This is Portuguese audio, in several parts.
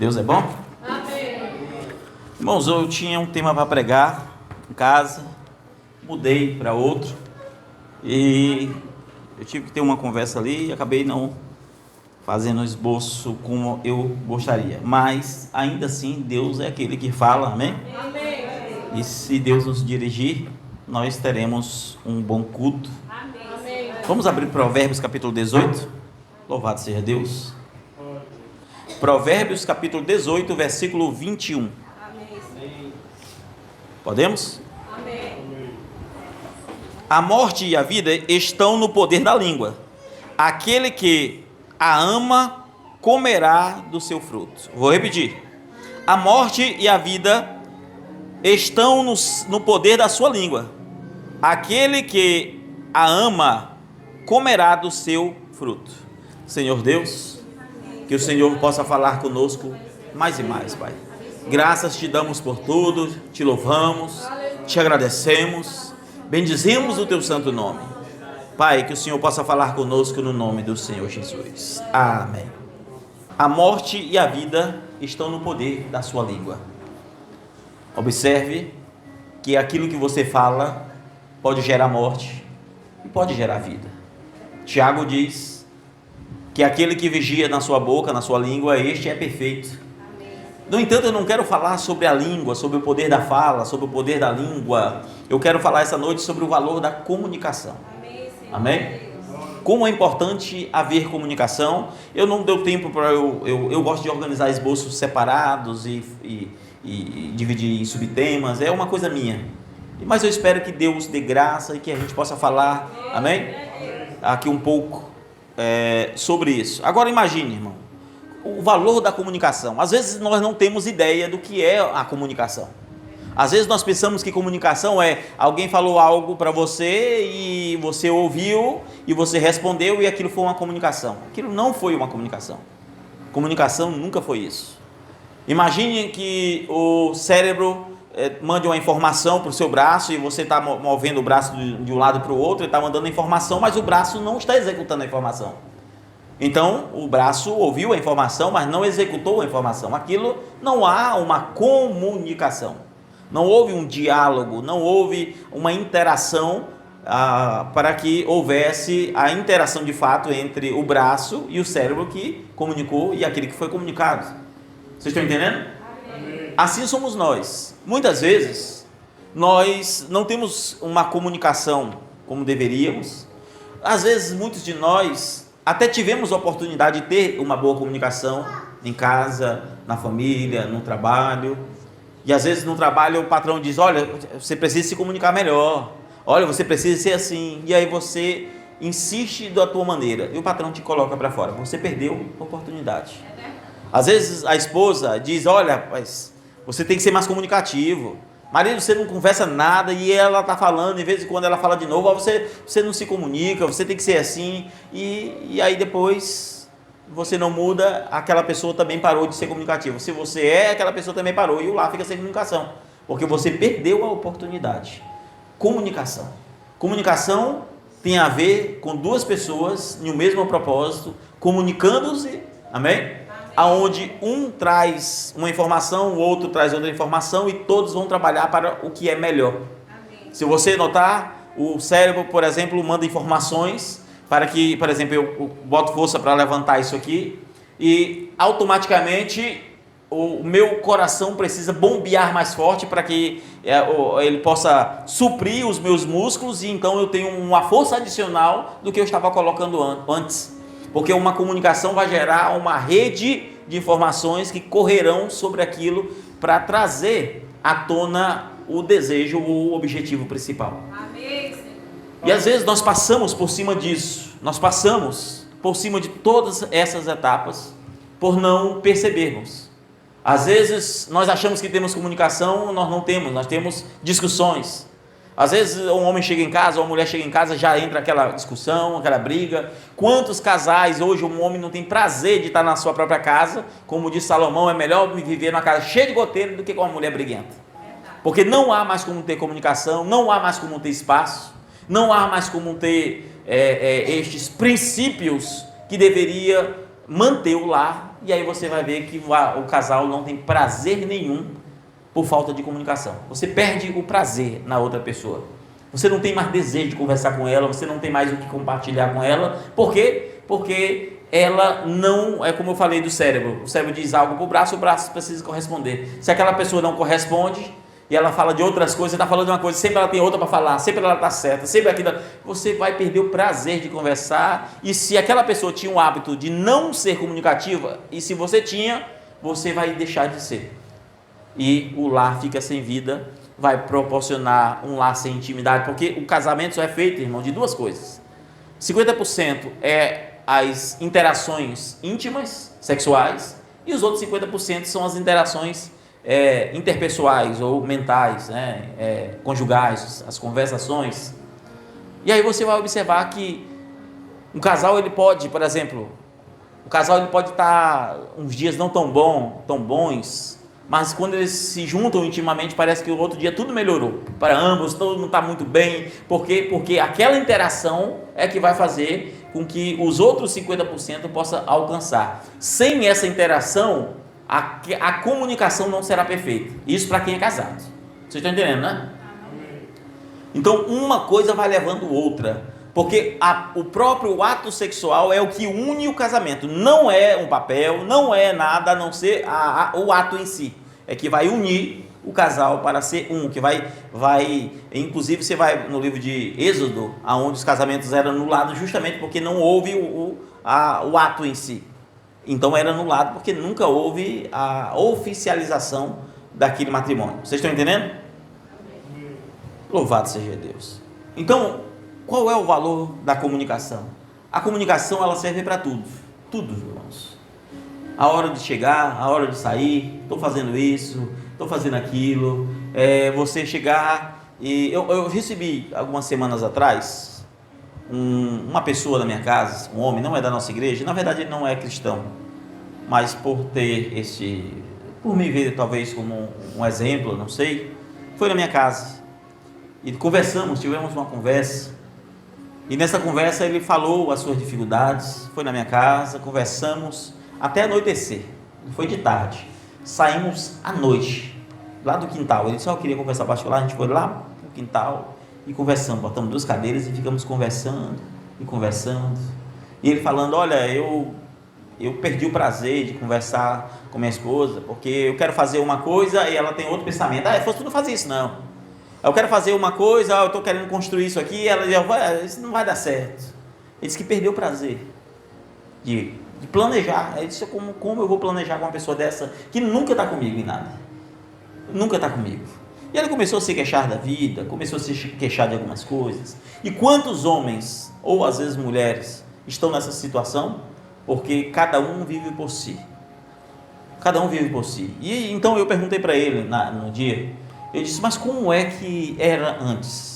Deus é bom? Amém. Irmãos, eu tinha um tema para pregar em casa, mudei para outro e eu tive que ter uma conversa ali e acabei não fazendo o esboço como eu gostaria, mas ainda assim Deus é aquele que fala, amém? Amém. E se Deus nos dirigir, nós teremos um bom culto. Amém. Vamos abrir Provérbios capítulo 18, louvado seja Deus. Provérbios capítulo 18, versículo 21. Amém. Podemos? Amém. A morte e a vida estão no poder da língua. Aquele que a ama comerá do seu fruto. Vou repetir. A morte e a vida estão no poder da sua língua. Aquele que a ama comerá do seu fruto. Senhor Deus, que o Senhor possa falar conosco mais e mais, Pai. Graças te damos por tudo, te louvamos, te agradecemos, bendizemos o teu santo nome. Pai, que o Senhor possa falar conosco no nome do Senhor Jesus. Amém. A morte e a vida estão no poder da sua língua. Observe que aquilo que você fala pode gerar morte e pode gerar vida. Tiago diz que aquele que vigia na sua boca, na sua língua, este é perfeito. No entanto, eu não quero falar sobre a língua, sobre o poder da fala, sobre o poder da língua. Eu quero falar essa noite sobre o valor da comunicação. Amém? Como é importante haver comunicação. Eu não deu tempo para eu gosto de organizar esboços separados e dividir em subtemas. É uma coisa minha. Mas eu espero que Deus dê graça e que a gente possa falar, amém? Aqui um pouco sobre isso. Agora imagine, irmão, o valor da comunicação. Às vezes nós não temos ideia do que é a comunicação. Às vezes nós pensamos que comunicação é alguém falou algo para você e você ouviu e você respondeu e aquilo foi uma comunicação. Aquilo não foi uma comunicação. Comunicação nunca foi isso. Imagine que o cérebro mande uma informação para o seu braço e você está movendo o braço de um lado para o outro e está mandando a informação, mas o braço não está executando a informação. Então, o braço ouviu a informação, mas não executou a informação. Aquilo não há uma comunicação. Não houve um diálogo, não houve uma interação para que houvesse a interação de fato entre o braço e o cérebro que comunicou e aquele que foi comunicado. Vocês estão entendendo? Assim somos nós. Muitas vezes, nós não temos uma comunicação como deveríamos. Às vezes, muitos de nós até tivemos a oportunidade de ter uma boa comunicação em casa, na família, no trabalho. E às vezes no trabalho o patrão diz, olha, você precisa se comunicar melhor. Olha, você precisa ser assim. E aí você insiste da tua maneira. E o patrão te coloca para fora. Você perdeu a oportunidade. Às vezes a esposa diz, olha, rapaz, você tem que ser mais comunicativo. Marido, você não conversa nada e ela está falando, em vez de quando ela fala de novo, você não se comunica, você tem que ser assim. E aí depois você não muda, aquela pessoa também parou de ser comunicativa. Se você aquela pessoa também parou e o lar fica sem comunicação. Porque você perdeu a oportunidade. Comunicação. Comunicação tem a ver com duas pessoas em um mesmo propósito, comunicando-se, amém? Aonde um traz uma informação, o outro traz outra informação e todos vão trabalhar para o que é melhor. Amém. Se você notar, o cérebro, por exemplo, manda informações para que, por exemplo, eu boto força para levantar isso aqui e automaticamente o meu coração precisa bombear mais forte para que ele possa suprir os meus músculos e então eu tenho uma força adicional do que eu estava colocando antes. Porque uma comunicação vai gerar uma rede de informações que correrão sobre aquilo para trazer à tona o desejo, o objetivo principal. Amém. E às vezes nós passamos por cima disso, nós passamos por cima de todas essas etapas por não percebermos. Às vezes nós achamos que temos comunicação, nós temos discussões. Às vezes um homem chega em casa, ou uma mulher chega em casa, já entra aquela discussão, aquela briga. Quantos casais hoje um homem não tem prazer de estar na sua própria casa? Como diz Salomão, é melhor viver numa casa cheia de goteiro do que com uma mulher briguenta. Porque não há mais como ter comunicação, não há mais como ter espaço, não há mais como ter estes princípios que deveria manter o lar, e aí você vai ver que o casal não tem prazer nenhum por falta de comunicação. Você perde o prazer na outra pessoa. Você não tem mais desejo de conversar com ela, você não tem mais o que compartilhar com ela. Por quê? Porque ela não, é como eu falei do cérebro. O cérebro diz algo para o braço precisa corresponder. Se aquela pessoa não corresponde, e ela fala de outras coisas, você está falando de uma coisa, sempre ela tem outra para falar, sempre ela está certa, sempre aquilo, você vai perder o prazer de conversar. E se aquela pessoa tinha o hábito de não ser comunicativa, e se você tinha, você vai deixar de ser. E o lar fica sem vida, vai proporcionar um lar sem intimidade, porque o casamento só é feito, irmão, de duas coisas. 50% é as interações íntimas, sexuais, e os outros 50% são as interações interpessoais ou mentais, né? Conjugais, as conversações. E aí você vai observar que um casal, ele pode, por exemplo, o casal ele pode estar uns dias não tão bons, mas quando eles se juntam intimamente, parece que o outro dia tudo melhorou para ambos, todo mundo está muito bem. Por quê? Porque aquela interação é que vai fazer com que os outros 50% possa alcançar. Sem essa interação, a comunicação não será perfeita. Isso para quem é casado. Vocês estão entendendo, né? Então, uma coisa vai levando outra. Porque o próprio ato sexual é o que une o casamento. Não é um papel, não é nada a não ser o ato em si. É que vai unir o casal para ser um. Que vai inclusive você vai no livro de Êxodo, onde os casamentos eram anulados justamente porque não houve o ato em si. Então era anulado porque nunca houve a oficialização daquele matrimônio. Vocês estão entendendo? Louvado seja Deus. Então, qual é o valor da comunicação? A comunicação, ela serve para tudo. Tudo, irmãos. A hora de chegar, a hora de sair, estou fazendo isso, estou fazendo aquilo. Você chegar e... Eu recebi algumas semanas atrás uma pessoa da minha casa, um homem, não é da nossa igreja, na verdade ele não é cristão, mas por me ver talvez como um exemplo, não sei, foi na minha casa e tivemos uma conversa, e nessa conversa ele falou as suas dificuldades, foi na minha casa, conversamos até anoitecer, foi de tarde, saímos à noite, lá do quintal, ele disse, eu queria conversar particular, a gente foi lá no quintal, e conversamos, botamos 2 cadeiras e ficamos conversando, e ele falando, olha, eu perdi o prazer de conversar com minha esposa, porque eu quero fazer uma coisa e ela tem outro pensamento, tu não faz isso não, eu quero fazer uma coisa, eu estou querendo construir isso aqui, ela diz, isso não vai dar certo. Ele disse que perdeu o prazer de planejar. Ele disse, como eu vou planejar com uma pessoa dessa, que nunca está comigo em nada, nunca está comigo. E ele começou a se queixar da vida, começou a se queixar de algumas coisas. E quantos homens, ou às vezes mulheres, estão nessa situação? Porque cada um vive por si. Cada um vive por si. E então eu perguntei para ele no dia, eu disse, mas como é que era antes?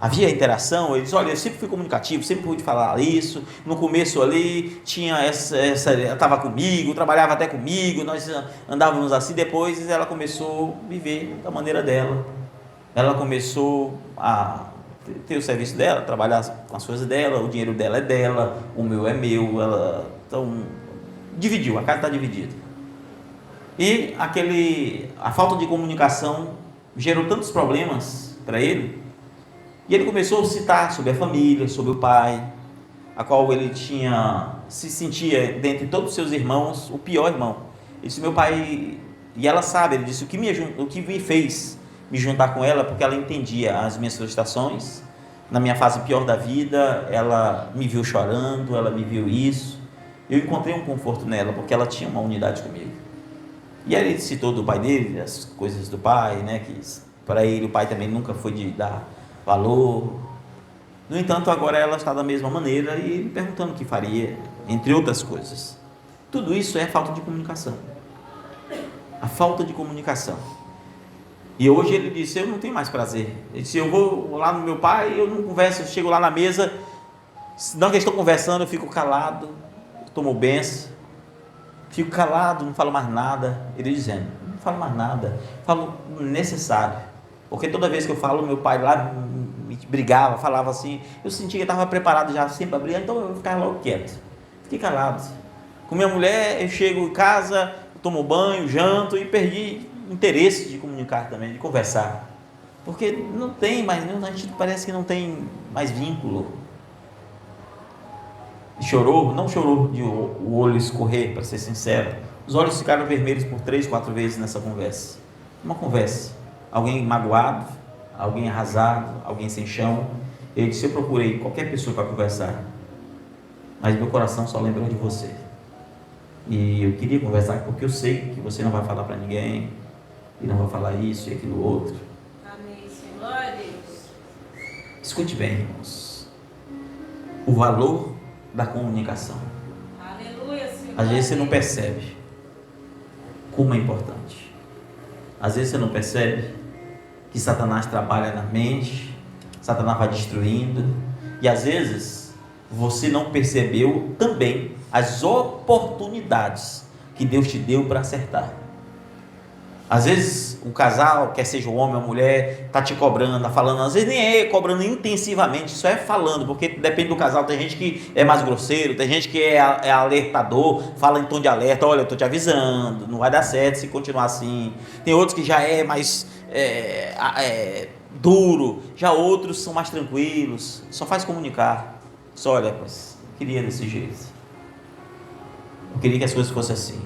Havia interação? Ele disse, olha, eu sempre fui comunicativo, sempre pude falar isso, no começo ali, tinha estava comigo, trabalhava até comigo, nós andávamos assim, depois ela começou a viver da maneira dela, ela começou a ter o serviço dela, trabalhar com as coisas dela, o dinheiro dela é dela, o meu é meu, então, dividiu, a casa está dividida. E a falta de comunicação gerou tantos problemas para ele. E ele começou a citar sobre a família, sobre o pai, a qual ele se sentia, dentre todos os seus irmãos, o pior irmão. Ele disse, meu pai, e ela sabe, ele disse, o que me fez me juntar com ela, porque ela entendia as minhas frustrações, na minha fase pior da vida, ela me viu chorando, ela me viu isso, eu encontrei um conforto nela, porque ela tinha uma unidade comigo. E aí ele citou do pai dele, as coisas do pai, né, que para ele o pai também nunca foi de dar valor. No entanto, agora ela está da mesma maneira e ele perguntando o que faria, entre outras coisas. Tudo isso é falta de comunicação. A falta de comunicação. E hoje ele disse, eu não tenho mais prazer. Ele disse, eu vou lá no meu pai, eu não converso, eu chego lá na mesa, não que eles estão conversando, eu fico calado, tomo benção, fico calado, não falo mais nada. Ele dizendo, não falo mais nada, falo necessário. Porque toda vez que eu falo, meu pai lá me brigava, falava assim, eu sentia que estava preparado já sempre para brigar, então eu ficava logo quieto, fiquei calado. Com minha mulher, eu chego em casa, tomo banho, janto e perdi interesse de comunicar também, de conversar. Porque não tem mais, a gente parece que não tem mais vínculo. Chorou? Não chorou de o olho escorrer, para ser sincero. Os olhos ficaram vermelhos por 3, 4 vezes nessa conversa. Uma conversa. Alguém magoado, alguém arrasado, alguém sem chão. Eu disse, eu procurei qualquer pessoa para conversar, mas meu coração só lembrou de você. E eu queria conversar porque eu sei que você não vai falar para ninguém, e não vai falar isso e aquilo outro. Amém, Senhor. Glória a Deus. Escute bem, irmãos. O valor da comunicação. Aleluia, Senhor. Às vezes você não percebe como é importante. Às vezes você não percebe que Satanás trabalha na mente, Satanás vai destruindo, e às vezes você não percebeu também as oportunidades que Deus te deu para acertar. Às vezes o casal, quer seja o homem ou a mulher, está te cobrando, está falando, às vezes nem é cobrando intensivamente, só é falando, porque depende do casal. Tem gente que é mais grosseiro, tem gente que é alertador, fala em tom de alerta, olha, eu estou te avisando, não vai dar certo se continuar assim. Tem outros que já é mais duro, já outros são mais tranquilos, só faz comunicar, só olha, pois, queria desse jeito, eu queria que as coisas fossem assim.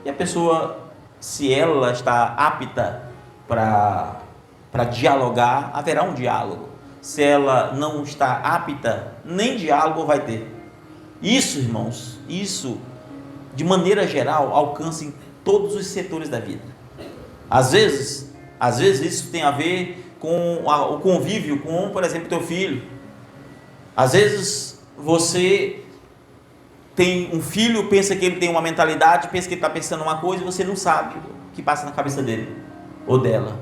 E a pessoa, se ela está apta para dialogar, haverá um diálogo. Se ela não está apta, nem diálogo vai ter. Isso, irmãos, isso de maneira geral alcança em todos os setores da vida. Às vezes isso tem a ver com o convívio com, por exemplo, teu filho. Às vezes você tem um filho, pensa que ele tem uma mentalidade, pensa que ele está pensando uma coisa e você não sabe o que passa na cabeça dele ou dela.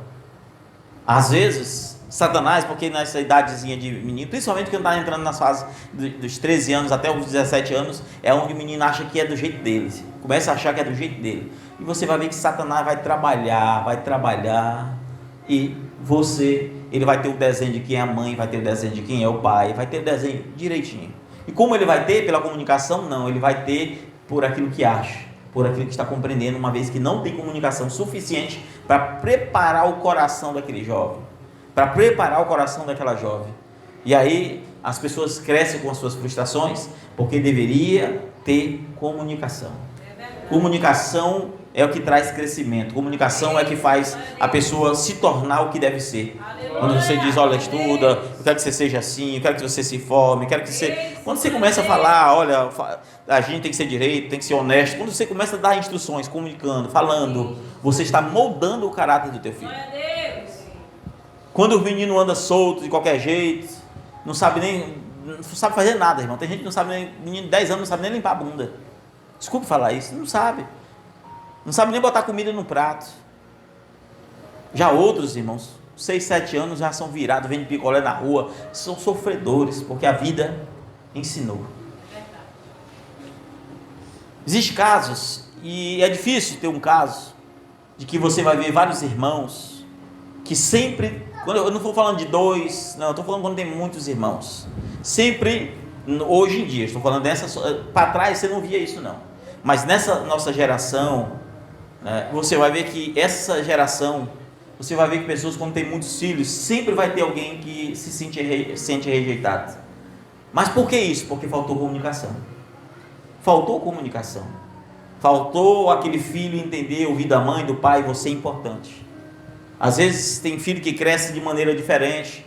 Às vezes, Satanás, porque nessa idadezinha de menino, principalmente quando está entrando nas fases dos 13 anos até os 17 anos, é onde o menino acha que é do jeito dele, começa a achar que é do jeito dele, e você vai ver que Satanás vai trabalhar, e ele vai ter o desenho de quem é a mãe, vai ter o desenho de quem é o pai, vai ter o desenho direitinho. E como ele vai ter? Pela comunicação? Não, ele vai ter por aquilo que acha, por aquilo que está compreendendo, uma vez que não tem comunicação suficiente para preparar o coração daquele jovem, para preparar o coração daquela jovem. E aí as pessoas crescem com as suas frustrações, porque deveria ter comunicação. Comunicação é o que traz crescimento, comunicação é o que faz a pessoa se tornar o que deve ser. Quando você diz, olha, estuda, eu quero que você seja assim, eu quero que você se forme, eu quero que você... Quando você começa a falar, olha, a gente tem que ser direito, tem que ser honesto, quando você começa a dar instruções, comunicando, falando, você está moldando o caráter do teu filho. Quando o menino anda solto de qualquer jeito, não sabe fazer nada, irmão. Tem gente que não sabe nem, menino de 10 anos não sabe nem limpar a bunda. Desculpe falar isso, não sabe nem botar comida no prato. Já outros, irmãos, 6, 7 anos já são virados, vendem picolé na rua, são sofredores, porque a vida ensinou. Existem casos, e é difícil ter um caso, de que você vai ver vários irmãos, que sempre, eu não estou falando de 2, não, eu estou falando quando tem muitos irmãos, sempre, hoje em dia, estou falando para trás você não via isso não, mas nessa nossa geração, você vai ver que essa geração, você vai ver que pessoas, quando tem muitos filhos, sempre vai ter alguém que se sente rejeitado. Mas por que isso? Porque faltou comunicação. Faltou aquele filho entender, ouvir da mãe, do pai, você é importante. Às vezes tem filho que cresce de maneira diferente.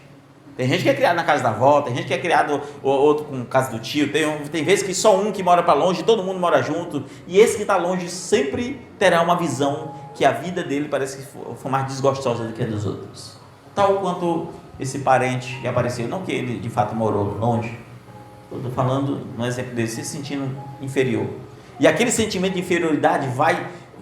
Tem gente que é criado na casa da avó, tem gente que é criado outro com casa do tio, tem vezes que só um que mora para longe, todo mundo mora junto, e esse que está longe sempre terá uma visão que a vida dele parece que foi mais desgostosa do que a dos outros. Tal quanto esse parente que apareceu, não que ele de fato morou longe, estou falando no exemplo dele, se sentindo inferior. E aquele sentimento de inferioridade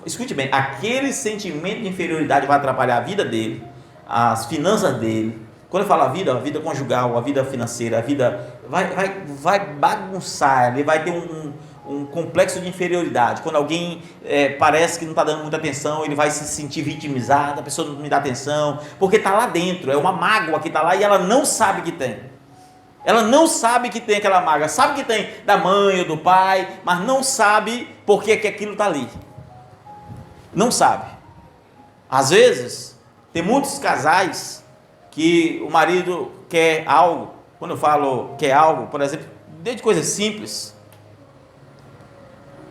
escute bem, aquele sentimento de inferioridade vai atrapalhar a vida dele, as finanças dele. Quando eu falo a vida conjugal, a vida financeira, a vida vai bagunçar, ele vai ter um complexo de inferioridade. Quando alguém parece que não está dando muita atenção, ele vai se sentir vitimizado, a pessoa não me dá atenção, porque está lá dentro, é uma mágoa que está lá e ela não sabe que tem. Ela não sabe que tem aquela mágoa, sabe que tem da mãe ou do pai, mas não sabe por que aquilo está ali. Não sabe. Às vezes, tem muitos casais que o marido quer algo. Quando eu falo quer algo, por exemplo, desde coisas simples.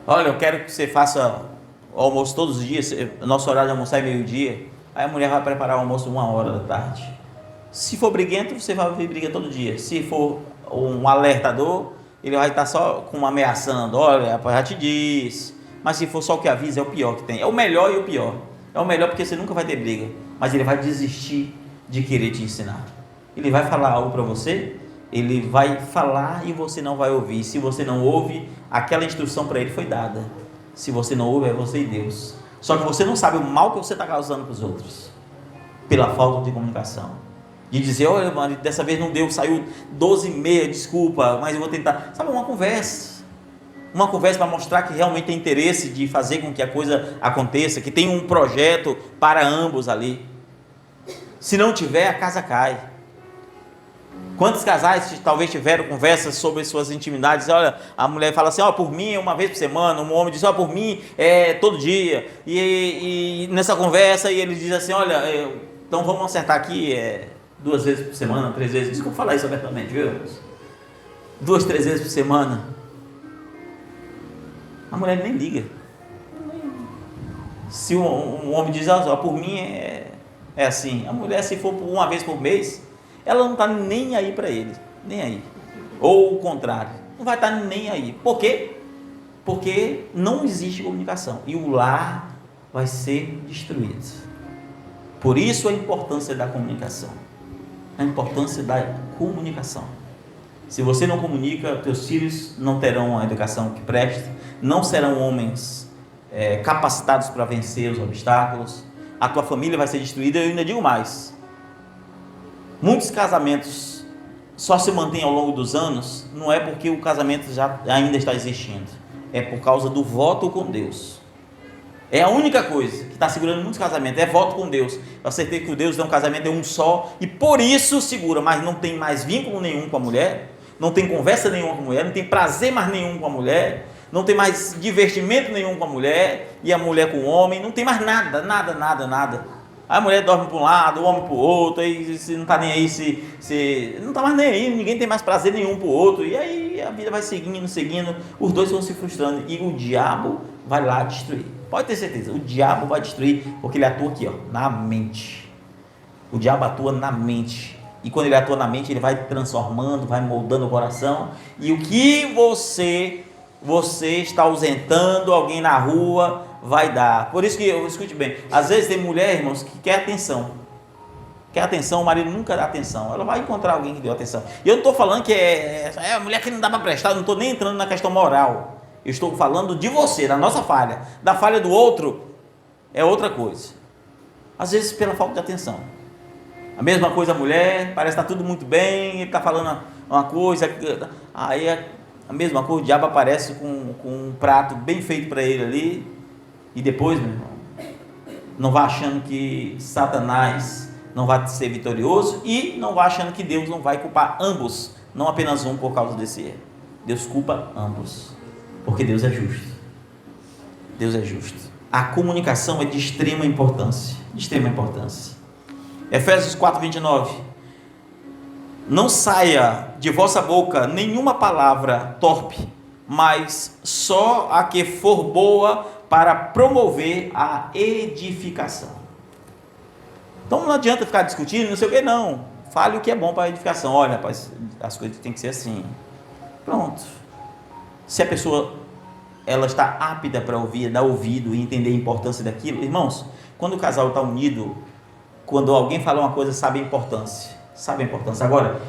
Olha, eu quero que você faça o almoço todos os dias. Nosso horário de almoçar é meio-dia. Aí a mulher vai preparar o almoço 1h da tarde. Se for briguento, você vai ver briga todo dia. Se for um alertador, ele vai estar só com ameaçando. Olha, já te diz. Mas se for só o que avisa, é o pior que tem. É o melhor e o pior. É o melhor porque você nunca vai ter briga. Mas ele vai desistir de querer te ensinar. Ele vai falar algo para você, ele vai falar e você não vai ouvir. Se você não ouve, aquela instrução para ele foi dada. Se você não ouve, é você e Deus. Só que você não sabe o mal que você está causando para os outros. Pela falta de comunicação. De dizer, olha, mano, dessa vez não deu, saiu 12h30, desculpa, mas eu vou tentar. Sabe, uma conversa para mostrar que realmente tem interesse de fazer com que a coisa aconteça, que tem um projeto para ambos ali. Se não tiver, a casa cai. Quantos casais talvez tiveram conversas sobre suas intimidades? Olha, a mulher fala assim, ó, por mim é uma vez por semana. Um homem diz, ó, por mim é todo dia. E nessa conversa ele diz assim, olha, então vamos acertar aqui 2 vezes por semana, 3 vezes. Desculpa falar isso abertamente, viu? 2, 3 vezes por semana. A mulher nem liga. Se um homem diz, ó, por mim é assim. A mulher, se for uma vez por mês, ela não está nem aí para ele. Nem aí. Ou o contrário. Não vai estar nem aí. Por quê? Porque não existe comunicação. E o lar vai ser destruído. Por isso a importância da comunicação. A importância da comunicação. Se você não comunica, teus filhos não terão a educação que preste, não serão homens capacitados para vencer os obstáculos, a tua família vai ser destruída. Eu ainda digo mais, muitos casamentos só se mantêm ao longo dos anos, não é porque o casamento ainda está existindo, é por causa do voto com Deus. É a única coisa que está segurando muitos casamentos, é voto com Deus. Eu acertei que o Deus é um casamento, é um só, e por isso segura, mas não tem mais vínculo nenhum com a mulher, não tem conversa nenhuma com a mulher, não tem prazer mais nenhum com a mulher, não tem mais divertimento nenhum com a mulher, e a mulher com o homem, não tem mais nada. A mulher dorme para um lado, o homem para o outro, e se não está nem aí, não está mais nem aí, ninguém tem mais prazer nenhum para o outro, e aí a vida vai seguindo, os dois vão se frustrando, e o diabo vai lá destruir. Pode ter certeza, o diabo vai destruir, porque ele atua aqui, ó, na mente. O diabo atua na mente, e quando ele atua na mente, ele vai transformando, vai moldando o coração, e o que você está ausentando alguém na rua, vai dar. Por isso que, escute bem, às vezes tem mulher, irmãos, que quer atenção, o marido nunca dá atenção, ela vai encontrar alguém que deu atenção. E eu não estou falando que é a mulher que não dá para prestar, não estou nem entrando na questão moral, eu estou falando de você, da nossa falha. Da falha do outro é outra coisa. Às vezes pela falta de atenção. A mesma coisa a mulher, parece que está tudo muito bem, ele está falando uma coisa, aí a mesma coisa, o diabo aparece com um prato bem feito para ele ali, e depois, meu irmão, não vá achando que Satanás não vai ser vitorioso, e não vá achando que Deus não vai culpar ambos, não apenas um por causa desse erro. Deus culpa ambos. Porque Deus é justo. Deus é justo. A comunicação é de extrema importância. Efésios 4:29. Não saia de vossa boca nenhuma palavra torpe, mas só a que for boa para promover a edificação. Então não adianta ficar discutindo, não sei o que, não. Fale o que é bom para a edificação. Olha, rapaz, as coisas têm que ser assim. Pronto. Se a pessoa ela está apta para ouvir, dar ouvido e entender a importância daquilo, irmãos, quando o casal está unido, quando alguém fala uma coisa, sabe a importância. Agora,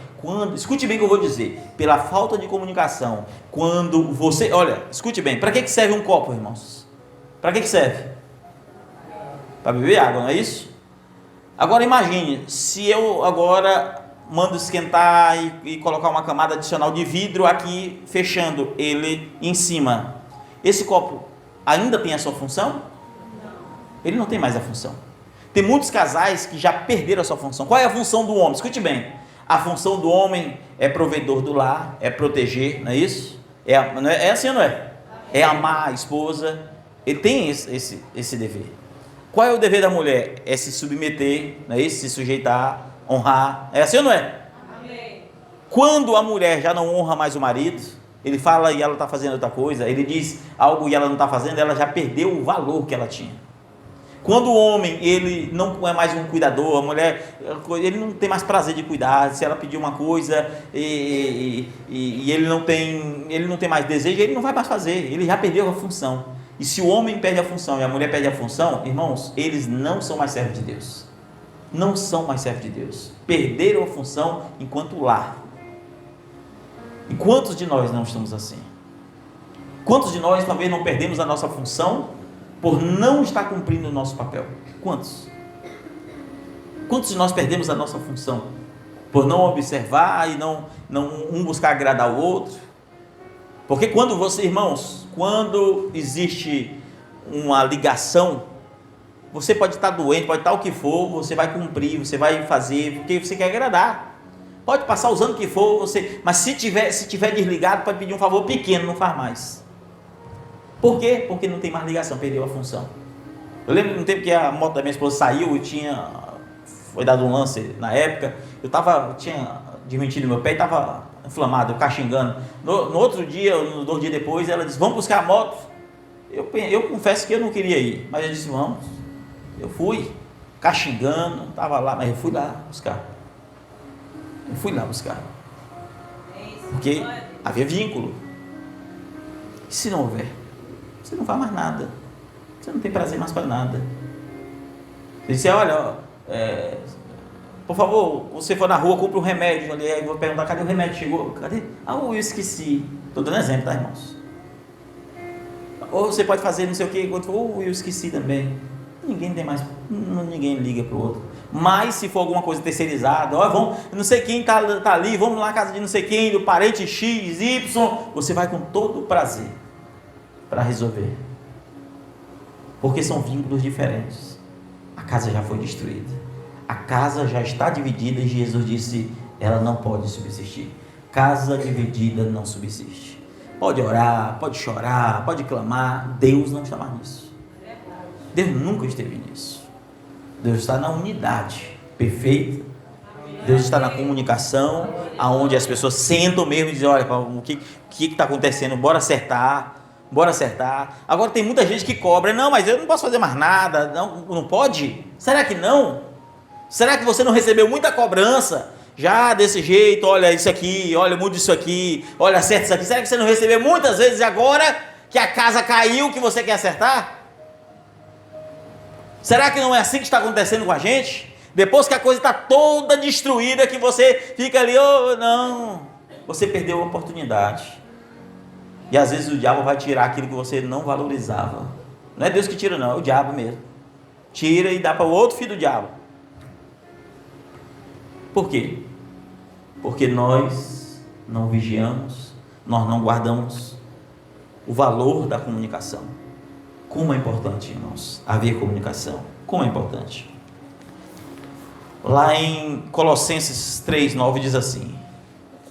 escute bem o que eu vou dizer, pela falta de comunicação, quando você, olha, escute bem, para que serve um copo, irmãos? Para que serve? Para beber água, não é isso? Agora imagine, se eu agora mando esquentar e colocar uma camada adicional de vidro aqui, fechando ele em cima, esse copo ainda tem a sua função? Ele não tem mais a função. Tem muitos casais que já perderam a sua função. Qual é a função do homem? Escute bem, A função do homem é provedor do lar, é proteger, não é isso? É assim ou não é? É amar a esposa. Ele tem esse dever. Qual é o dever da mulher? É se submeter, não é isso? Se sujeitar, honrar. É assim ou não é? Amém. Quando a mulher já não honra mais o marido, ele fala e ela está fazendo outra coisa, ele diz algo e ela não está fazendo, ela já perdeu o valor que ela tinha. Quando o homem, ele não é mais um cuidador, a mulher, ele não tem mais prazer de cuidar. Se ela pedir uma coisa e ele não tem mais desejo, ele não vai mais fazer, ele já perdeu a função. E se o homem perde a função e a mulher perde a função, irmãos, eles não são mais servos de Deus. Não são mais servos de Deus. Perderam a função enquanto lar. E quantos de nós não estamos assim? Quantos de nós talvez não perdemos a nossa função por não estar cumprindo o nosso papel? Quantos? Quantos de nós perdemos a nossa função por não observar e não um buscar agradar o outro? Porque quando você, irmãos, quando existe uma ligação, você pode estar doente, pode estar o que for, você vai cumprir, você vai fazer, porque você quer agradar. Pode passar usando o que for, mas se tiver desligado, pode pedir um favor pequeno, não faz mais. Por quê? Porque não tem mais ligação, perdeu a função. Eu lembro de um tempo que a moto da minha esposa saiu e foi dado um lance na época, eu tinha desmentido meu pé e estava inflamado, eu caxingando. No outro dia, 2 dias depois, ela disse, vamos buscar a moto. Eu confesso que eu não queria ir, mas eu disse, vamos. Eu fui, caxingando, estava lá, mas eu fui lá buscar. Porque havia vínculo. E se não houver? Você não faz mais nada. Você não tem prazer mais para nada. Você disse, olha, por favor, você for na rua, compra um remédio ali, aí eu vou perguntar, cadê o remédio? Chegou? Cadê? Eu esqueci. Estou dando exemplo, tá, irmãos? Ou você pode fazer não sei o que, eu esqueci também. Ninguém liga para o outro. Mas se for alguma coisa terceirizada, não sei quem está ali, vamos lá na casa de não sei quem, do parente X, Y, você vai com todo o prazer para resolver. Porque são vínculos diferentes. A casa já foi destruída. A casa já está dividida e Jesus disse, ela não pode subsistir. Casa dividida não subsiste. Pode orar, pode chorar, pode clamar, Deus não está mais nisso. Deus nunca esteve nisso. Deus está na unidade perfeita. Deus está na comunicação, aonde as pessoas sentam mesmo e dizem, olha, o que está acontecendo? Bora acertar. Agora tem muita gente que cobra, não, mas eu não posso fazer mais nada. Não pode? Será que não? Será que você não recebeu muita cobrança? Já desse jeito, olha isso aqui, olha, muda isso aqui, olha, acerta isso aqui. Será que você não recebeu muitas vezes agora que a casa caiu, que você quer acertar? Será que não é assim que está acontecendo com a gente? Depois que a coisa está toda destruída, que você fica ali, não, você perdeu a oportunidade. E às vezes o diabo vai tirar aquilo que você não valorizava. Não é Deus que tira não, é o diabo mesmo. Tira e dá para o outro filho do diabo. Por quê? Porque nós não vigiamos, nós não guardamos o valor da comunicação. Como é importante, irmãos, haver comunicação. Como é importante. Lá em Colossenses 3:9 diz assim,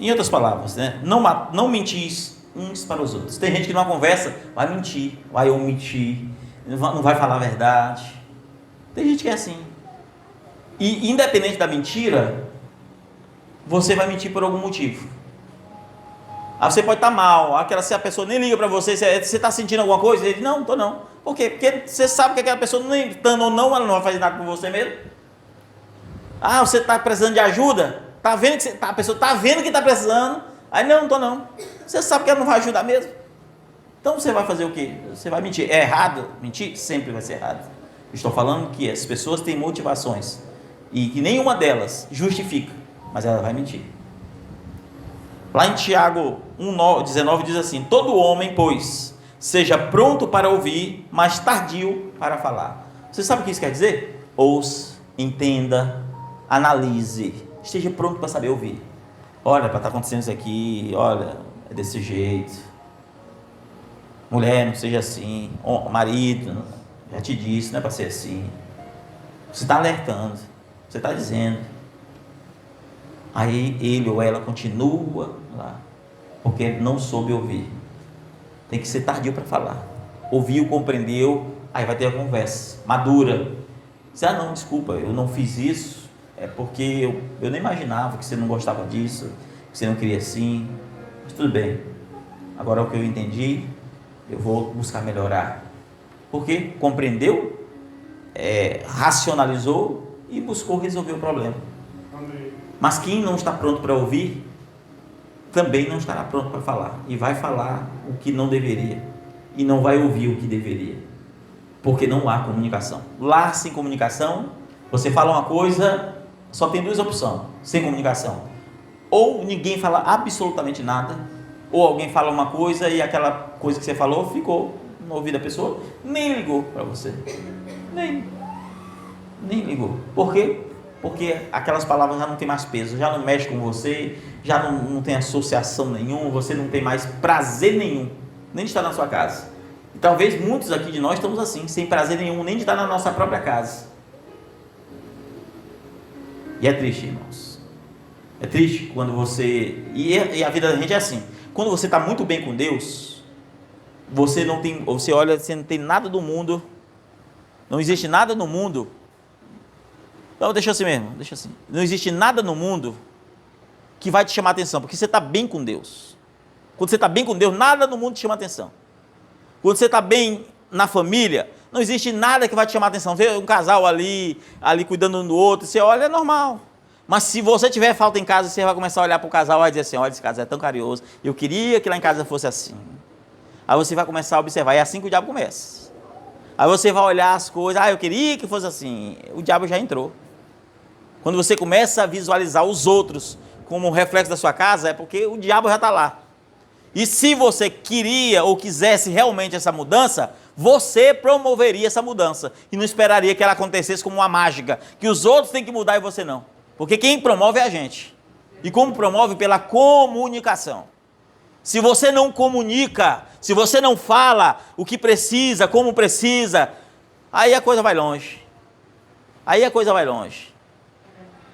em outras palavras, né? Não mentis uns para os outros. Tem gente que numa conversa vai mentir, vai omitir, não vai falar a verdade. Tem gente que é assim. E independente da mentira, você vai mentir por algum motivo. Você pode estar mal, se a pessoa nem liga para você, você está sentindo alguma coisa? Ele diz, não estou não. Por quê? Porque você sabe que aquela pessoa, nem estando ou não, ela não vai fazer nada por você mesmo. Você está precisando de ajuda? A pessoa está vendo que está precisando. Aí não estou não. Você sabe que ela não vai ajudar mesmo. Então você vai fazer o quê? Você vai mentir. É errado? Mentir sempre vai ser errado. Estou falando que as pessoas têm motivações e que nenhuma delas justifica, mas ela vai mentir. Lá em Tiago 1:19 diz assim, todo homem, pois, seja pronto para ouvir, mas tardio para falar. Você sabe o que isso quer dizer? Ouça, entenda, analise, esteja pronto para saber ouvir. Olha, para estar acontecendo isso aqui, olha, é desse jeito. Mulher, não seja assim. Marido, já te disse, não é para ser assim. Você está alertando, você está dizendo. Aí ele ou ela continua lá, porque não soube ouvir. Tem que ser tardio para falar. Ouviu, compreendeu, aí vai ter a conversa madura. Diz, não, desculpa, eu não fiz isso, é porque eu nem imaginava que você não gostava disso, que você não queria assim, mas tudo bem. Agora o que eu entendi, eu vou buscar melhorar. Porque compreendeu, racionalizou e buscou resolver o problema. Mas quem não está pronto para ouvir, também não estará pronto para falar. E vai falar o que não deveria. E não vai ouvir o que deveria. Porque não há comunicação. Lá, sem comunicação, você fala uma coisa, só tem duas opções. Sem comunicação. Ou ninguém fala absolutamente nada, ou alguém fala uma coisa e aquela coisa que você falou ficou no ouvido da pessoa, nem ligou para você. Nem ligou. Por quê? Porque aquelas palavras já não tem mais peso, já não mexe com você, já não tem associação nenhuma, você não tem mais prazer nenhum, nem de estar na sua casa. E talvez muitos aqui de nós estamos assim, sem prazer nenhum, nem de estar na nossa própria casa. E é triste, irmãos. É triste quando você... E a vida da gente é assim. Quando você está muito bem com Deus, você não tem... Você olha, você não tem nada do mundo, não existe nada no mundo. Então deixa assim mesmo, deixa assim. Não existe nada no mundo que vai te chamar a atenção, porque você está bem com Deus. Quando você está bem com Deus, nada no mundo te chama a atenção. Quando você está bem na família, não existe nada que vai te chamar a atenção. Vê um casal ali cuidando um do outro, você olha, é normal. Mas se você tiver falta em casa, você vai começar a olhar para o casal e vai dizer assim, olha, esse casal é tão carinhoso, eu queria que lá em casa fosse assim. Aí você vai começar a observar, é assim que o diabo começa. Aí você vai olhar as coisas, eu queria que fosse assim, o diabo já entrou. Quando você começa a visualizar os outros como um reflexo da sua casa, é porque o diabo já está lá. E se você queria ou quisesse realmente essa mudança, você promoveria essa mudança. E não esperaria que ela acontecesse como uma mágica, que os outros têm que mudar e você não. Porque quem promove é a gente. E como promove? Pela comunicação. Se você não comunica, se você não fala o que precisa, como precisa, aí a coisa vai longe. Aí a coisa vai longe.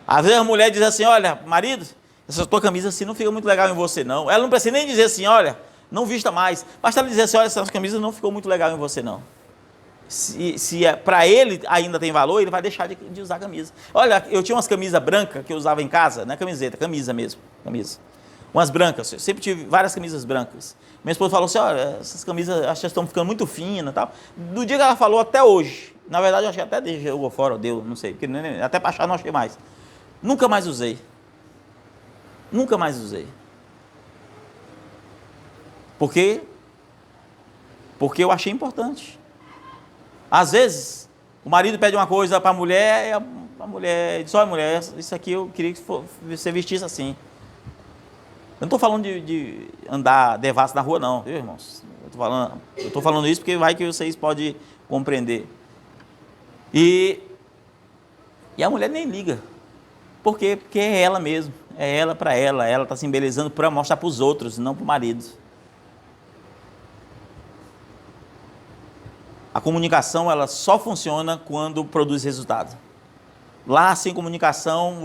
Às vezes a mulher diz assim, olha, marido, essa tua camisa assim não fica muito legal em você não. Ela não precisa nem dizer assim, olha, não vista mais. Basta ela dizer assim, olha, essa camisa não ficou muito legal em você não. Se para ele ainda tem valor, ele vai deixar de usar a camisa. Olha, eu tinha umas camisas brancas que eu usava em casa, não é camiseta, camisa mesmo, camisa. Umas brancas, eu sempre tive várias camisas brancas. Minha esposa falou assim, olha, essas camisas acho que estão ficando muito finas e tal. Do dia que ela falou até hoje, na verdade eu achei até jogou fora, deu, não sei, porque até para achar não achei mais. Nunca mais usei. Nunca mais usei. Por quê? Porque eu achei importante. Às vezes, o marido pede uma coisa para a mulher, e a mulher diz, olha mulher, isso aqui eu queria que você vestisse assim. Eu não estou falando de andar devasso na rua não, viu irmãos? Eu estou falando isso porque vai que vocês podem compreender. E a mulher nem liga. Por quê? Porque é ela mesmo, é ela para ela está se embelezando para mostrar para os outros, não para o marido. A comunicação, ela só funciona quando produz resultado. Lá, sem comunicação,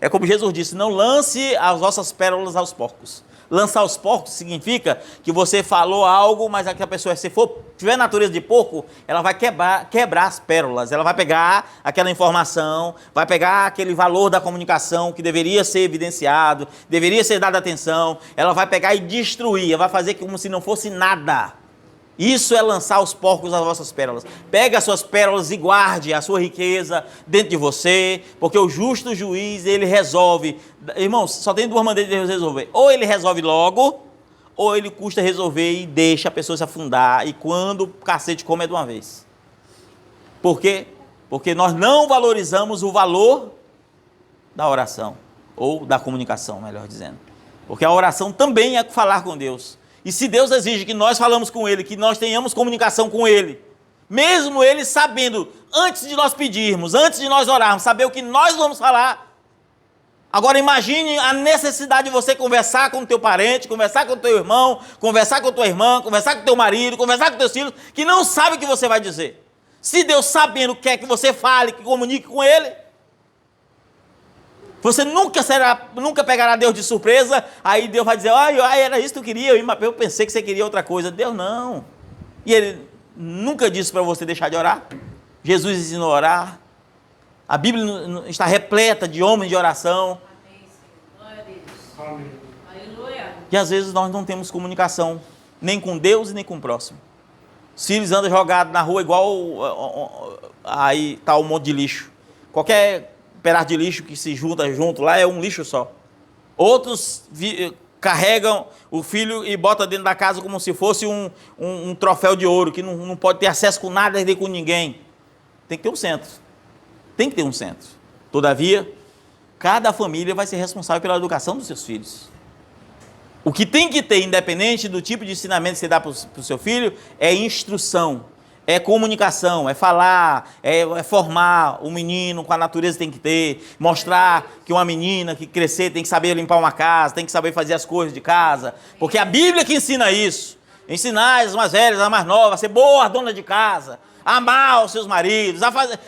é como Jesus disse, não lance as vossas pérolas aos porcos. Lançar aos porcos significa que você falou algo, mas a pessoa, se tiver natureza de porco, ela vai quebrar as pérolas. Ela vai pegar aquela informação, vai pegar aquele valor da comunicação que deveria ser evidenciado, deveria ser dada atenção. Ela vai pegar e destruir, ela vai fazer como se não fosse nada. Isso é lançar aos porcos as vossas pérolas. Pega as suas pérolas e guarde a sua riqueza dentro de você, porque o justo juiz, ele resolve. Irmãos, só tem duas maneiras de Deus resolver. Ou ele resolve logo, ou ele custa resolver e deixa a pessoa se afundar. E quando o cacete come é de uma vez. Por quê? Porque nós não valorizamos o valor da oração, ou da comunicação, melhor dizendo. Porque a oração também é falar com Deus. E se Deus exige que nós falamos com Ele, que nós tenhamos comunicação com Ele, mesmo Ele sabendo, antes de nós pedirmos, antes de nós orarmos, saber o que nós vamos falar. Agora imagine a necessidade de você conversar com o teu parente, conversar com o teu irmão, conversar com a tua irmã, conversar com o teu marido, conversar com teus filhos, que não sabe o que você vai dizer. Se Deus sabendo quer que você fale, que comunique com Ele. Você nunca pegará Deus de surpresa, aí Deus vai dizer, era isso que tu queria, eu pensei que você queria outra coisa. Deus não. E Ele nunca disse para você deixar de orar. Jesus ensinou a orar. A Bíblia está repleta de homens de oração. Amém, Senhor. Glória a Deus. Amém. Aleluia. E às vezes nós não temos comunicação, nem com Deus e nem com o próximo. Os filhos andam jogados na rua igual, aí está um monte de lixo. Qualquer pedaço de lixo que se junta junto lá é um lixo só. Outros carregam o filho e botam dentro da casa como se fosse um troféu de ouro, que não pode ter acesso com nada nem com ninguém. Tem que ter um centro. Tem que ter um centro. Todavia, cada família vai ser responsável pela educação dos seus filhos. O que tem que ter, independente do tipo de ensinamento que você dá para o seu filho, é instrução, é comunicação, é falar, é formar o menino com a natureza tem que ter, mostrar que uma menina que crescer tem que saber limpar uma casa, tem que saber fazer as coisas de casa, porque a Bíblia que ensina isso. Ensinar as mais velhas, as mais novas, a ser boa dona de casa, a amar os seus maridos,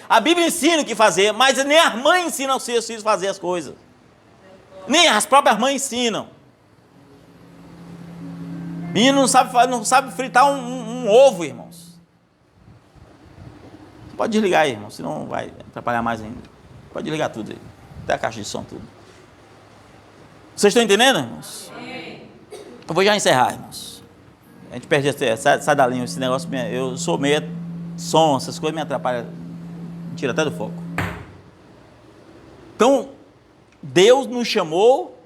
a Bíblia ensina o que fazer, mas nem as mães ensinam os seus filhos a fazer as coisas. Nem as próprias mães ensinam. Menino não sabe fritar um ovo, irmãos. Você pode desligar aí, irmão, senão vai atrapalhar mais ainda. Pode desligar tudo aí, até a caixa de som, tudo. Vocês estão entendendo, irmãos? Eu vou já encerrar, irmãos. A gente perde, sai da linha, esse negócio, eu sou meio som, essas coisas me atrapalham, me tira até do foco. Então, Deus nos chamou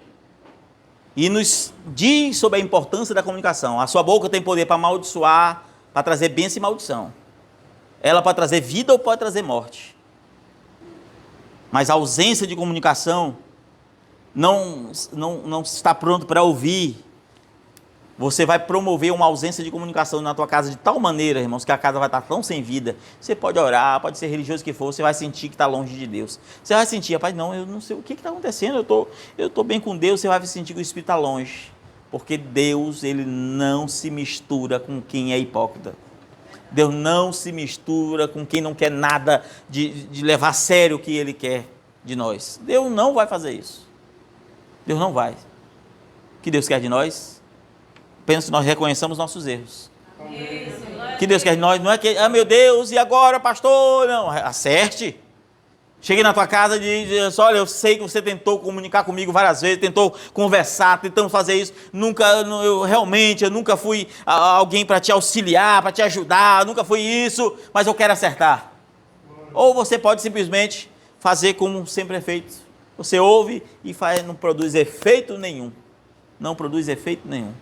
e nos diz sobre a importância da comunicação. A sua boca tem poder para amaldiçoar, para trazer bênção e maldição. Ela pode trazer vida ou pode trazer morte. Mas a ausência de comunicação não está pronto para ouvir. Você vai promover uma ausência de comunicação na tua casa de tal maneira, irmãos, que a casa vai estar tão sem vida. Você pode orar, pode ser religioso que for, você vai sentir que está longe de Deus. Você vai sentir, rapaz, não, eu não sei o que está acontecendo, eu estou bem com Deus, você vai sentir que o Espírito está longe. Porque Deus, Ele não se mistura com quem é hipócrita. Deus não se mistura com quem não quer nada de levar a sério o que Ele quer de nós. Deus não vai fazer isso. Deus não vai. O que Deus quer de nós? Penso que nós reconheçamos nossos erros. O que Deus quer de nós não é que, meu Deus, e agora, pastor? Não, acerte. Cheguei na tua casa e disse, olha, eu sei que você tentou comunicar comigo várias vezes, tentou conversar, tentamos fazer isso, eu nunca fui alguém para te auxiliar, para te ajudar, nunca fui isso, mas eu quero acertar. Ou você pode simplesmente fazer como sempre é feito. Você ouve e não produz efeito nenhum. Não produz efeito nenhum.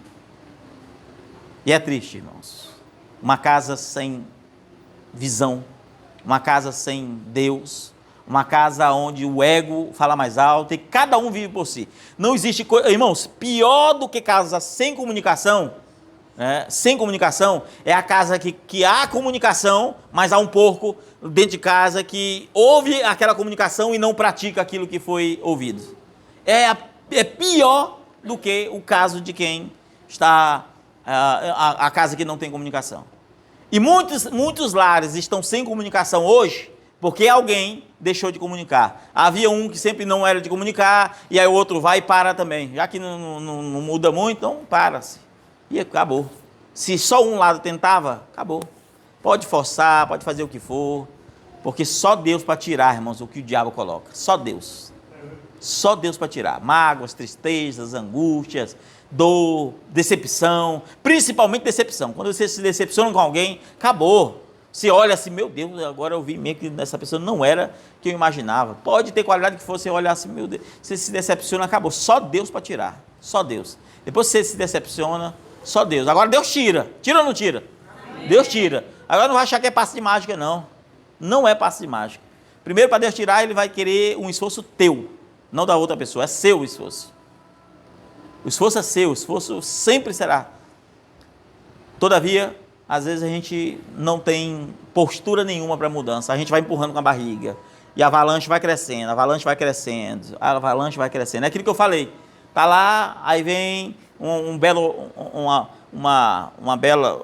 E é triste, irmãos. Uma casa sem visão, uma casa sem Deus, uma casa onde o ego fala mais alto e cada um vive por si. Não existe coisa, irmãos, pior do que casa sem comunicação, sem comunicação, é a casa que há comunicação, mas há um porco dentro de casa que ouve aquela comunicação e não pratica aquilo que foi ouvido. É pior do que o caso de quem está a casa que não tem comunicação. E muitos lares estão sem comunicação hoje porque alguém deixou de comunicar. Havia um que sempre não era de comunicar e aí o outro vai e para também. Já que não muda muito, então para-se. E acabou. Se só um lado tentava, acabou. Pode forçar, pode fazer o que for, porque só Deus para tirar, irmãos, o que o diabo coloca. Só Deus. Só Deus para tirar. Mágoas, tristezas, angústias, dor, decepção, principalmente decepção. Quando você se decepciona com alguém, acabou. Você olha assim, meu Deus, agora eu vi mesmo que essa pessoa não era que eu imaginava. Pode ter qualidade que for, você olhar assim, meu Deus, você se decepciona, acabou. Só Deus para tirar, só Deus. Depois você se decepciona, só Deus. Agora Deus tira, tira ou não tira? Amém. Deus tira. Agora não vai achar que é passe de mágica, não. Não é passe de mágica. Primeiro, para Deus tirar, Ele vai querer um esforço teu, não da outra pessoa, é seu o esforço. O esforço é seu, o esforço sempre será. Todavia, às vezes a gente não tem postura nenhuma para mudança, a gente vai empurrando com a barriga, e a avalanche vai crescendo, a avalanche vai crescendo, a avalanche vai crescendo. É aquilo que eu falei, tá lá, aí vem uma bela...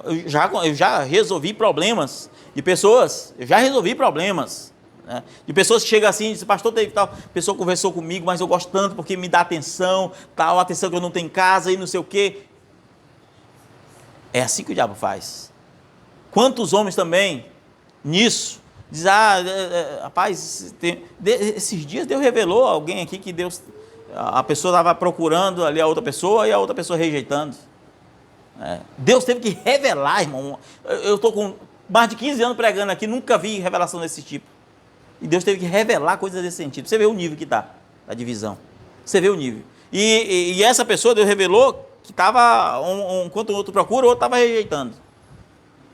Eu já resolvi problemas de pessoas, eu já resolvi problemas, né? De pessoas que chegam assim e dizem, pastor, teve tal pessoa conversou comigo, mas eu gosto tanto porque me dá atenção, tal atenção que eu não tenho em casa e não sei o quê. É assim que o diabo faz. Quantos homens também, nisso, dizem, rapaz, esses dias Deus revelou a alguém aqui que a pessoa estava procurando ali a outra pessoa e a outra pessoa rejeitando. Deus teve que revelar, irmão. Eu estou com mais de 15 anos pregando aqui, nunca vi revelação desse tipo. E Deus teve que revelar coisas desse sentido. Você vê o nível que está, a divisão. Você vê o nível. E essa pessoa, Deus revelou que estava, enquanto o outro procura, o outro estava rejeitando.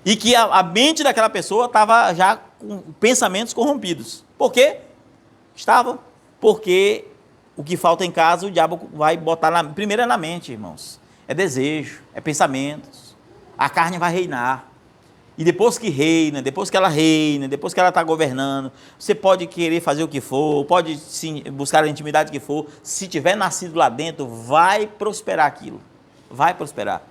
E que a mente daquela pessoa estava já com pensamentos corrompidos. Por quê? Porque o que falta em casa, o diabo vai botar primeiro é na mente, irmãos. É desejo, é pensamentos. A carne vai reinar. E depois que reina, depois que ela está governando, você pode querer fazer o que for, pode sim, buscar a intimidade que for, se tiver nascido lá dentro, vai prosperar aquilo. Vai prosperar.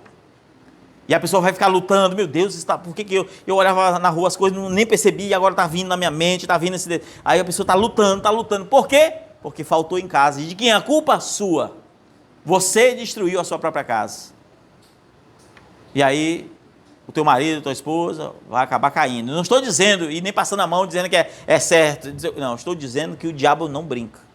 E a pessoa vai ficar lutando, meu Deus, por que eu olhava na rua as coisas, nem percebi, e agora está vindo na minha mente, está vindo esse... Aí a pessoa está lutando. Por quê? Porque faltou em casa. E de quem é a culpa? Sua. Você destruiu a sua própria casa. E aí, o teu marido, a tua esposa, vai acabar caindo. Não estou dizendo, e nem passando a mão, dizendo que é certo. Não, estou dizendo que o diabo não brinca.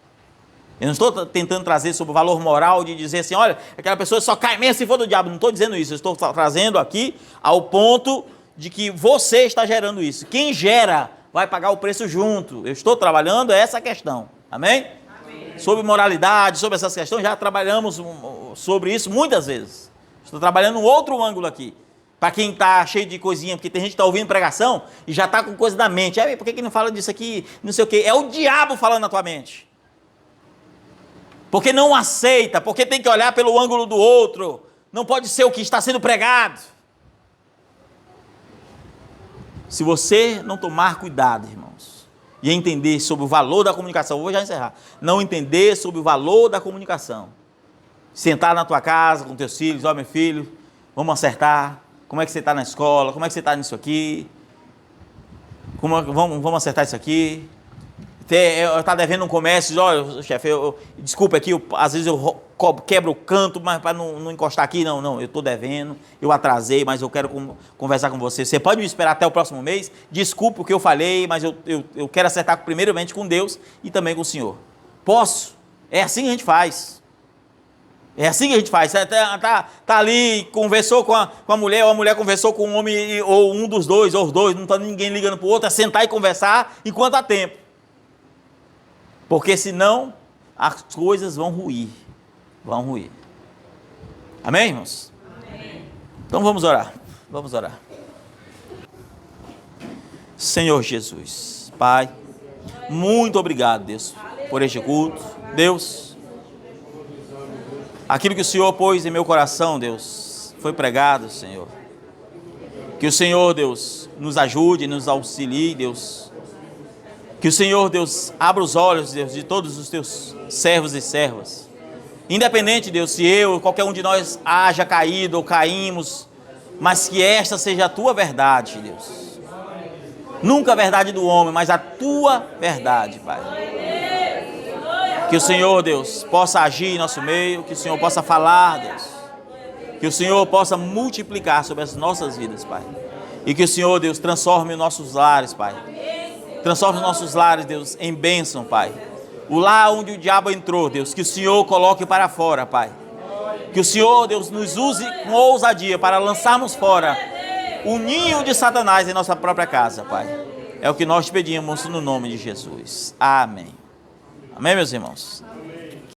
Eu não estou tentando trazer sobre o valor moral de dizer assim, olha, aquela pessoa só cai mesmo se for do diabo. Não estou dizendo isso. Eu estou trazendo aqui ao ponto de que você está gerando isso. Quem gera vai pagar o preço junto. Eu estou trabalhando essa questão. Amém? Amém. Sobre moralidade, sobre essas questões, já trabalhamos sobre isso muitas vezes. Estou trabalhando um outro ângulo aqui. Para quem está cheio de coisinha, porque tem gente que está ouvindo pregação e já está com coisa na mente. Por que não fala disso aqui? Não sei o quê. É o diabo falando na tua mente. Porque não aceita, porque tem que olhar pelo ângulo do outro. Não pode ser o que está sendo pregado. Se você não tomar cuidado, irmãos, e entender sobre o valor da comunicação, eu vou já encerrar. Não entender sobre o valor da comunicação. Sentar na tua casa com teus filhos, meu filho, vamos acertar. Como é que você está na escola? Como é que você está nisso aqui? Vamos acertar isso aqui. Está devendo um comércio, olha, chefe, desculpa aqui, às vezes eu quebro o canto, mas para não encostar aqui, não, eu estou devendo, eu atrasei, mas eu quero conversar com você. Você pode me esperar até o próximo mês? Desculpa o que eu falei, mas eu quero acertar primeiramente com Deus e também com o Senhor. Posso? É assim que a gente faz. É assim que a gente faz. Tá ali, conversou com a mulher, ou a mulher conversou com o homem, ou um dos dois, ou os dois, não está ninguém ligando para o outro, é sentar e conversar enquanto há tempo. Porque senão as coisas vão ruir. Vão ruir. Amém, irmãos? Amém. Então vamos orar. Vamos orar. Senhor Jesus, Pai, muito obrigado, Deus, por este culto. Deus, aquilo que o Senhor pôs em meu coração, Deus, foi pregado, Senhor. Que o Senhor, Deus, nos ajude, nos auxilie, Deus. Que o Senhor, Deus, abra os olhos, Deus, de todos os teus servos e servas. Independente, Deus, se eu ou qualquer um de nós haja caído ou caímos, mas que esta seja a tua verdade, Deus. Nunca a verdade do homem, mas a tua verdade, Pai. Que o Senhor, Deus, possa agir em nosso meio, que o Senhor possa falar, Deus. Que o Senhor possa multiplicar sobre as nossas vidas, Pai. E que o Senhor, Deus, transforme os nossos lares, Pai. Transforme os nossos lares, Deus, em bênção, Pai. O lar onde o diabo entrou, Deus, que o Senhor coloque para fora, Pai. Que o Senhor, Deus, nos use com ousadia para lançarmos fora o ninho de Satanás em nossa própria casa, Pai. É o que nós te pedimos no nome de Jesus. Amém. Amém, meus irmãos?